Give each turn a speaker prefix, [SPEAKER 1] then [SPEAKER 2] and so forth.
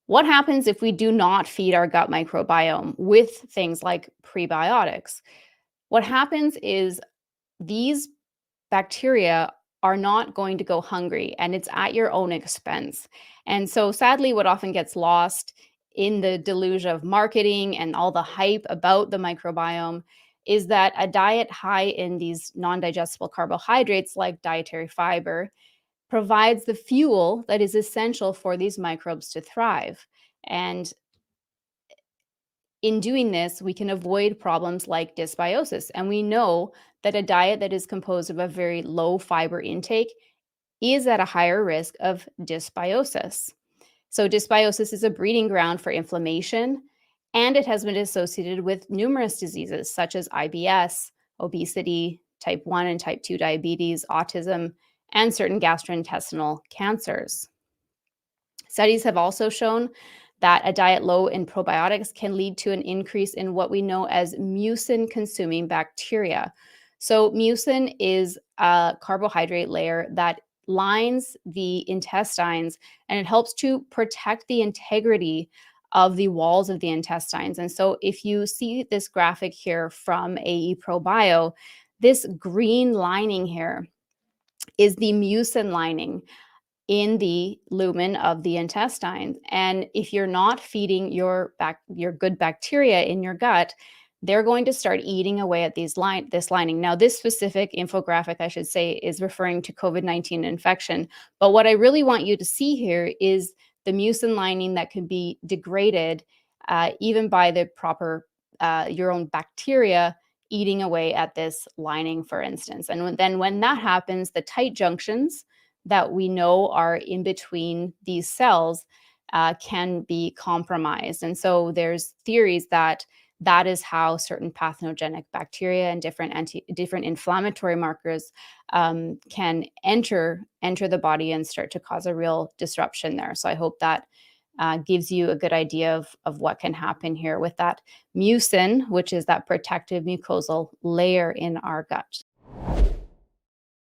[SPEAKER 1] What happens if we do not feed our gut microbiome with things like prebiotics? What happens is these bacteria are not going to go hungry, and it's at your own expense. And so, sadly, what often gets lost in the deluge of marketing and all the hype about the microbiome is that a diet high in these non digestible carbohydrates, like dietary fiber, provides the fuel that is essential for these microbes to thrive. And in doing this, we can avoid problems like dysbiosis. And we know that a diet that is composed of a very low fiber intake is at a higher risk of dysbiosis. So, dysbiosis is a breeding ground for inflammation, and it has been associated with numerous diseases such as IBS, obesity, type 1 and type 2 diabetes, autism, and certain gastrointestinal cancers. Studies have also shown that a diet low in probiotics can lead to an increase in what we know as mucin consuming bacteria. So, mucin is a carbohydrate layer that lines the intestines, and it helps to protect the integrity of the walls of the intestines. And so, if you see this graphic here from AE ProBio, this green lining here is the mucin lining in the lumen of the intestine. And if you're not feeding your good bacteria in your gut, they're going to start eating away at this lining. Now, this specific infographic, I should say, is referring to COVID-19 infection. But what I really want you to see here is the mucin lining that can be degraded even by the proper your own bacteria eating away at this lining, for instance. And then when that happens, the tight junctions that we know are in between these cells can be compromised. And so there's theories that that is how certain pathogenic bacteria and different inflammatory markers can enter the body and start to cause a real disruption there. So I hope that gives you a good idea of what can happen here with that mucin, which is that protective mucosal layer in our gut.